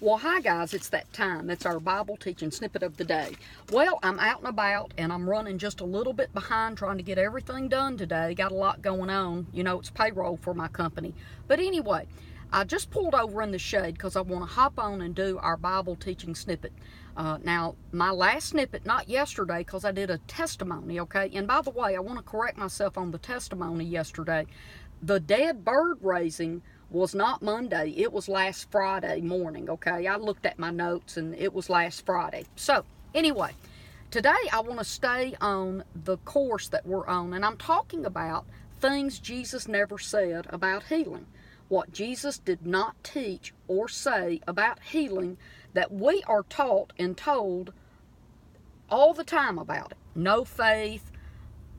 Well, hi guys, it's that time. It's our Bible teaching snippet of the day. Well, I'm out and about and I'm running just a little bit behind trying to get everything done today. Got a lot going on. You know, it's payroll for my company. But anyway, I just pulled over in the shade because I want to hop on and do our Bible teaching snippet. Now, my last snippet, not yesterday because I did a testimony, okay? And by the way, I want to correct myself on the testimony yesterday. The dead bird raising was not Monday. It was last Friday morning, okay? I looked at my notes and it was last Friday. So, anyway, today I want to stay on the course that we're on, and I'm talking about things Jesus never said about healing. What Jesus did not teach or say about healing that we are taught and told all the time about it. No faith,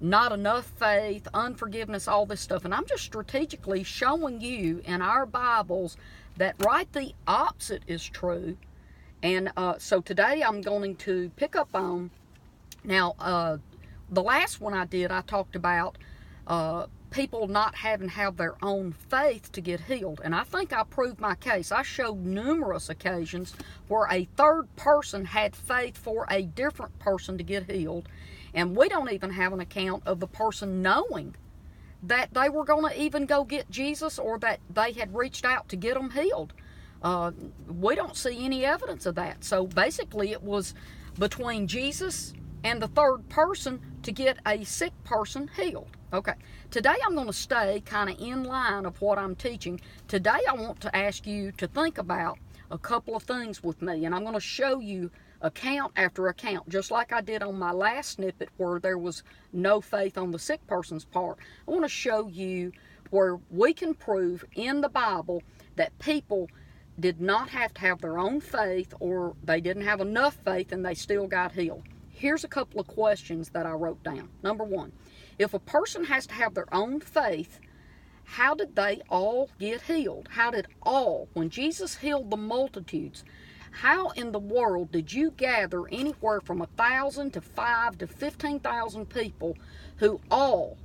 not enough faith, unforgiveness, all this stuff. And I'm just strategically showing you in our Bibles that right the opposite is true. And so today I'm going to pick up on, now the last one I did, I talked about people not having to have their own faith to get healed. And I think I proved my case. I showed numerous occasions where a third person had faith for a different person to get healed. And we don't even have an account of the person knowing that they were going to even go get Jesus or that they had reached out to get them healed. We don't see any evidence of that. So basically it was between Jesus and the third person to get a sick person healed. Okay, today I'm going to stay kind of in line of what I'm teaching. Today I want to ask you to think about a couple of things with me, and I'm going to show you account after account, just like I did on my last snippet where there was no faith on the sick person's part. I want to show you where we can prove in the Bible that people did not have to have their own faith, or they didn't have enough faith and they still got healed. Here's a couple of questions that I wrote down. Number one, if a person has to have their own faith, how did they all get healed? How did all, when Jesus healed the multitudes, how in the world did you gather anywhere from 1,000 to 5,000 to 15,000 people who all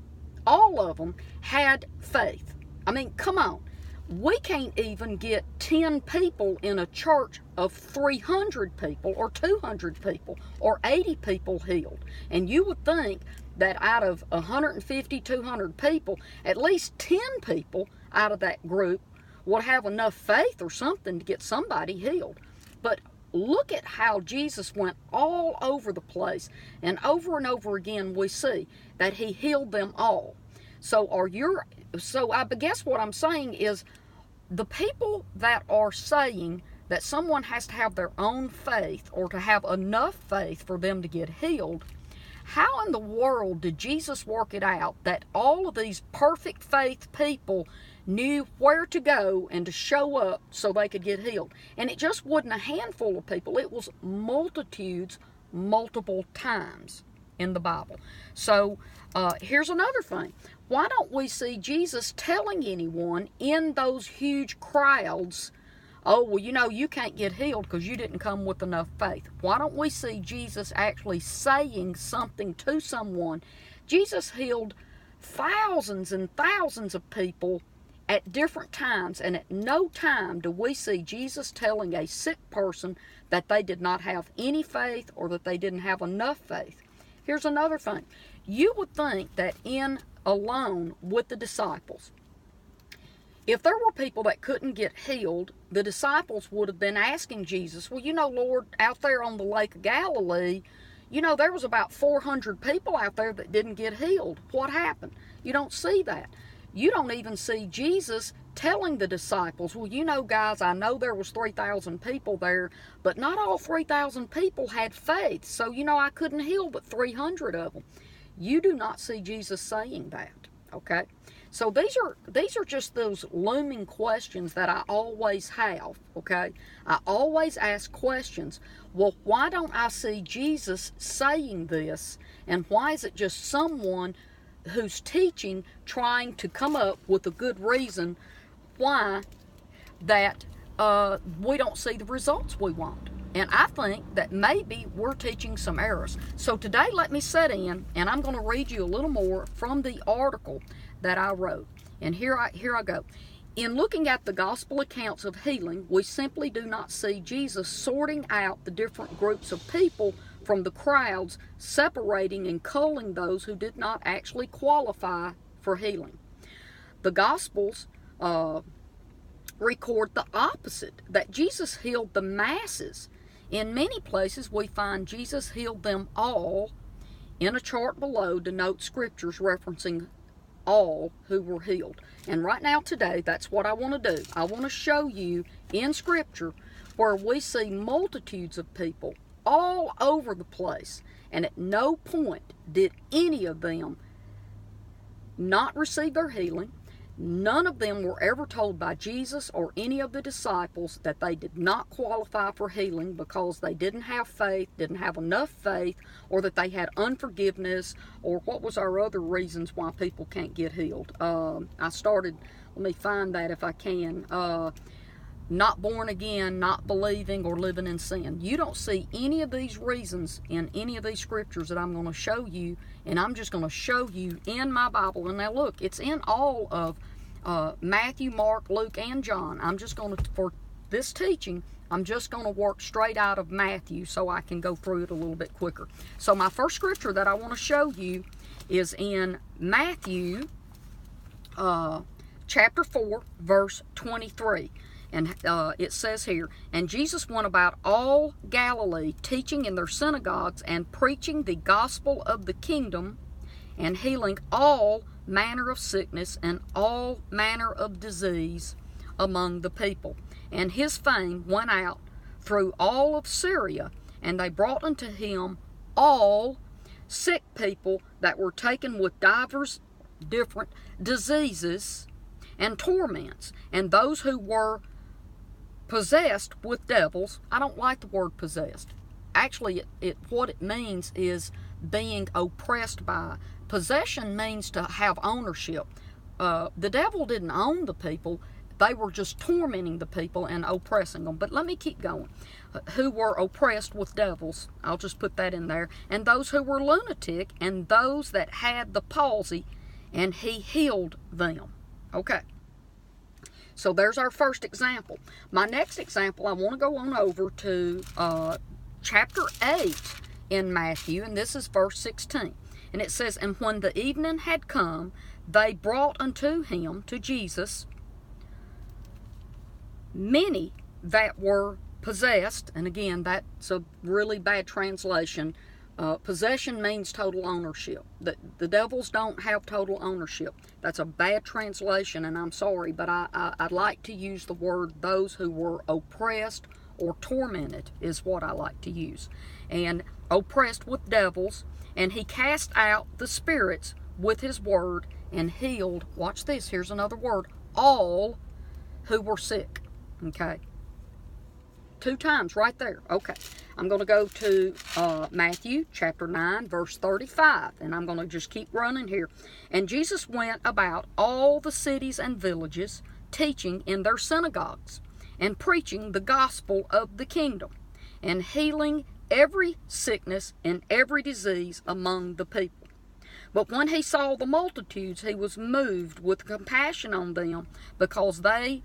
of them had faith? I mean, come on. We can't even get 10 people in a church of 300 people or 200 people or 80 people healed. And you would think that out of 150, 200 people, at least 10 people out of that group would have enough faith or something to get somebody healed. But look at how Jesus went all over the place, and over again we see that he healed them all. So I guess what I'm saying is the people that are saying that someone has to have their own faith or to have enough faith for them to get healed, how in the world did Jesus work it out that all of these perfect faith people knew where to go and to show up so they could get healed? And it just wasn't a handful of people. It was multitudes, multiple times in the Bible. So here's another thing. Why don't we see Jesus telling anyone in those huge crowds, oh, well, you know, you can't get healed because you didn't come with enough faith? Why don't we see Jesus actually saying something to someone? Jesus healed thousands and thousands of people at different times, and at no time do we see Jesus telling a sick person that they did not have any faith or that they didn't have enough faith. Here's another thing. You would think that in alone with the disciples, if there were people that couldn't get healed, the disciples would have been asking Jesus, well, you know, Lord, out there on the Lake of Galilee, you know, there was about 400 people out there that didn't get healed. What happened? You don't see that. You don't even see Jesus telling the disciples, well, you know, guys, I know there was 3,000 people there, but not all 3,000 people had faith. So, you know, I couldn't heal but 300 of them. You do not see Jesus saying that, okay? So these are just those looming questions that I always have, okay? I always ask questions. Well, why don't I see Jesus saying this? And why is it just someone who's teaching trying to come up with a good reason why that we don't see the results we want? And I think that maybe we're teaching some errors. So today let me set in, and I'm going to read you a little more from the article that I wrote. And here I go. In looking at the gospel accounts of healing, we simply do not see Jesus sorting out the different groups of people from the crowds, separating and culling those who did not actually qualify for healing. The Gospels record the opposite, that Jesus healed the masses. In many places, we find Jesus healed them all. In a chart below denote scriptures referencing all who were healed. And right now today, that's what I want to do. I want to show you in Scripture where we see multitudes of people all over the place, and at no point did any of them not receive their healing. None of them were ever told by Jesus or any of the disciples that they did not qualify for healing because they didn't have faith, didn't have enough faith, or that they had unforgiveness, or what was our other reasons why people can't get healed. Let me find that if I can. Not born again, not believing, or living in sin. You don't see any of these reasons in any of these scriptures that I'm going to show you, and I'm just going to show you in my Bible. And now look, it's in all of Matthew, Mark, Luke, and John. I'm just going to, for this teaching, I'm just going to work straight out of Matthew so I can go through it a little bit quicker. So my first scripture that I want to show you is in Matthew chapter 4, verse 23. And it says here, "And Jesus went about all Galilee, teaching in their synagogues and preaching the gospel of the kingdom and healing all manner of sickness and all manner of disease among the people. And his fame went out through all of Syria, and they brought unto him all sick people that were taken with divers different diseases and torments, and those who were possessed with devils." I don't like the word possessed. Actually, what it means is being oppressed by. Possession means to have ownership. The devil didn't own the people. They were just tormenting the people and oppressing them. But let me keep going. Who were oppressed with devils. I'll just put that in there. And those who were lunatic, and those that had the palsy, and he healed them. Okay. So there's our first example. My next example, I want to go on over to chapter 8 in Matthew, and this is verse 16. And it says, "And when the evening had come, they brought unto him," to Jesus, "many that were possessed." And again, that's a really bad translation. Possession means total ownership. The devils don't have total ownership. That's a bad translation, and I'm sorry, but I'd like to use the word "those who were oppressed" or tormented is what I like to use. And oppressed with devils, and he cast out the spirits with his word and healed, watch this, here's another word, all who were sick. Okay. 2 times right there. Okay. I'm going to go to Matthew chapter 9, verse 35. And I'm going to just keep running here. "And Jesus went about all the cities and villages, teaching in their synagogues, and preaching the gospel of the kingdom, and healing every sickness and every disease among the people. But when he saw the multitudes, he was moved with compassion on them, because they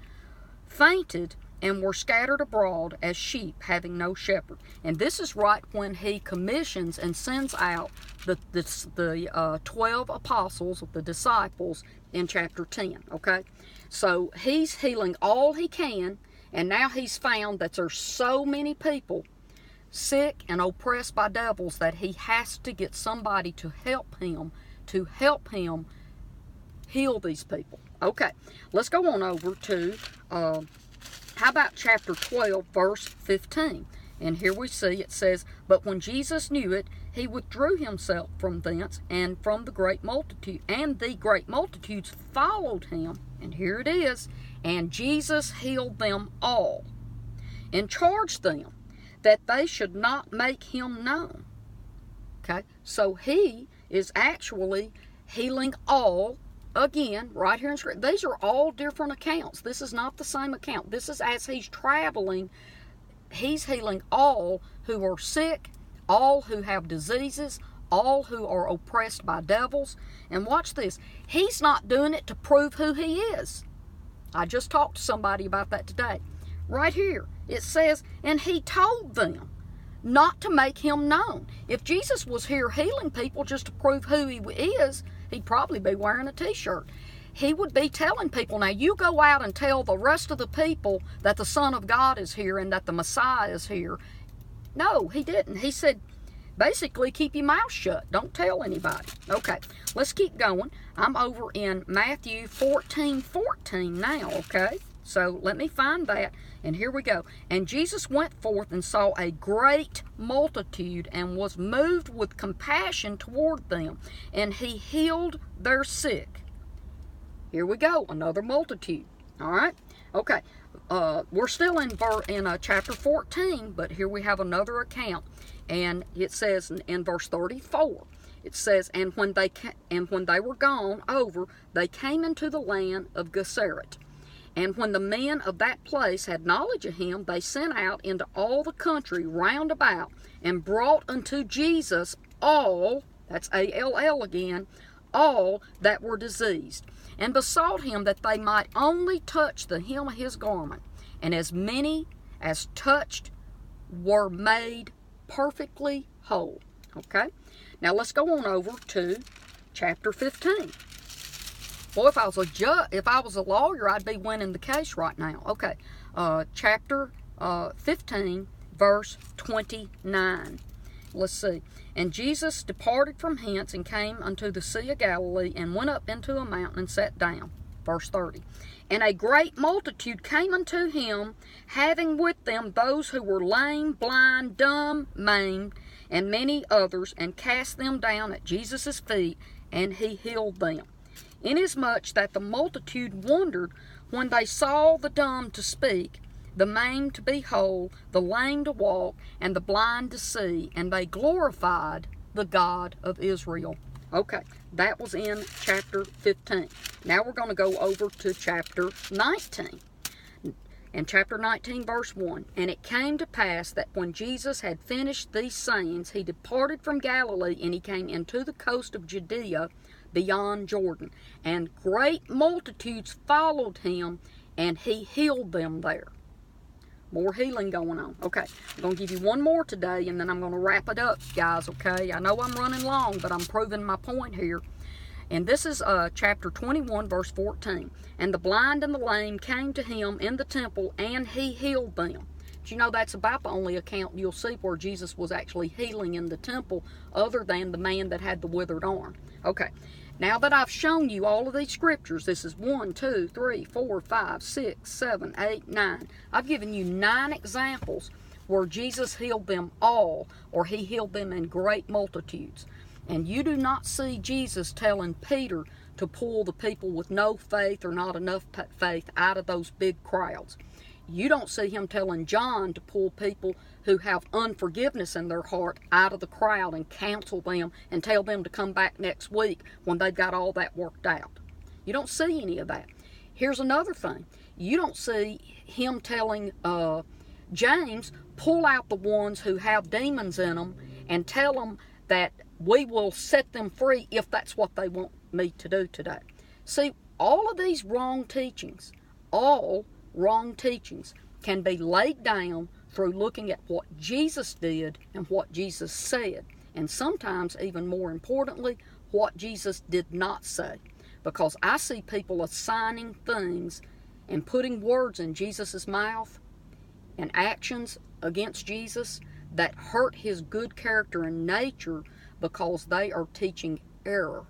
fainted and were scattered abroad as sheep having no shepherd." And this is right when he commissions and sends out the 12 apostles, the disciples, in chapter 10. Okay, so he's healing all he can, and now he's found that there's so many people sick and oppressed by devils that he has to get somebody to help him heal these people. Okay, let's go on over to how about chapter 12, verse 15? And here we see it says, "But when Jesus knew it, he withdrew himself from thence, and from the great multitude, and the great multitudes followed him." And here it is, "And Jesus healed them all, and charged them that they should not make him known." Okay, so he is actually healing all. Again, right here in Scripture, these are all different accounts. This is not the same account. This is as he's traveling. He's healing all who are sick, all who have diseases, all who are oppressed by devils. And watch this. He's not doing it to prove who he is. I just talked to somebody about that today. Right here, it says, and he told them not to make him known. If Jesus was here healing people just to prove who he is, he'd probably be wearing a t-shirt. He would be telling people, now you go out and tell the rest of the people that the Son of God is here and that the Messiah is here. No, he didn't. He said, basically, keep your mouth shut. Don't tell anybody. Okay, let's keep going. I'm over in Matthew 14:14 now, okay? So let me find that, and here we go. And Jesus went forth and saw a great multitude and was moved with compassion toward them, and he healed their sick. Here we go, another multitude. All right, okay. We're still in chapter 14, but here we have another account, and it says in verse 34. It says, and when they were gone over, they came into the land of Gennesaret. And when the men of that place had knowledge of him, they sent out into all the country round about, and brought unto Jesus all, that's A-L-L again, all that were diseased, and besought him that they might only touch the hem of his garment. And as many as touched were made perfectly whole. Okay? Now let's go on over to chapter 15. Boy, if I was a lawyer, I'd be winning the case right now. Okay, chapter 15, verse 29. Let's see. And Jesus departed from hence and came unto the Sea of Galilee and went up into a mountain and sat down. Verse 30. And a great multitude came unto him, having with them those who were lame, blind, dumb, maimed, and many others, and cast them down at Jesus' feet, and he healed them. Inasmuch that the multitude wondered when they saw the dumb to speak, the maimed to be whole, the lame to walk, and the blind to see, and they glorified the God of Israel. Okay, that was in chapter 15. Now we're going to go over to chapter 19. In chapter 19, verse 1, and it came to pass that when Jesus had finished these sayings, he departed from Galilee, and he came into the coast of Judea beyond Jordan. And great multitudes followed him, and he healed them there. More healing going on. Okay, I'm going to give you one more today, and then I'm going to wrap it up, guys, okay? I know I'm running long, but I'm proving my point here. And this is chapter 21, verse 14. And the blind and the lame came to him in the temple, and he healed them. But you know, that's about the only account you'll see where Jesus was actually healing in the temple, other than the man that had the withered arm. Okay, now that I've shown you all of these scriptures, this is 1, 2, 3, 4, 5, 6, 7, 8, 9. I've given you 9 examples where Jesus healed them all, or he healed them in great multitudes. And you do not see Jesus telling Peter to pull the people with no faith or not enough faith out of those big crowds. You don't see him telling John to pull people who have unforgiveness in their heart out of the crowd and counsel them and tell them to come back next week when they've got all that worked out. You don't see any of that. Here's another thing. You don't see him telling James, pull out the ones who have demons in them and tell them that we will set them free if that's what they want me to do today. See, all of these wrong teachings, all wrong teachings can be laid down through looking at what Jesus did and what Jesus said, and sometimes, even more importantly, what Jesus did not say. Because I see people assigning things and putting words in Jesus' mouth and actions against Jesus that hurt his good character and nature because they are teaching error.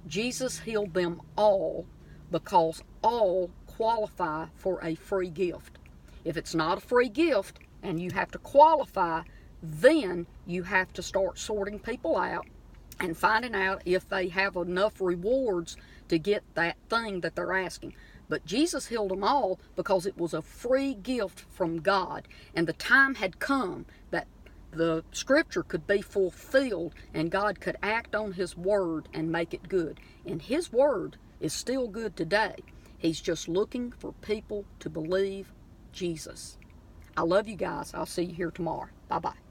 Jesus healed them all because all qualify for a free gift. If it's not a free gift and you have to qualify, then you have to start sorting people out and finding out if they have enough rewards to get that thing that they're asking. But Jesus healed them all because it was a free gift from God, and the time had come that the scripture could be fulfilled and God could act on his word and make it good. And his word is still good today. He's just looking for people to believe Jesus. I love you guys. I'll see you here tomorrow. Bye-bye.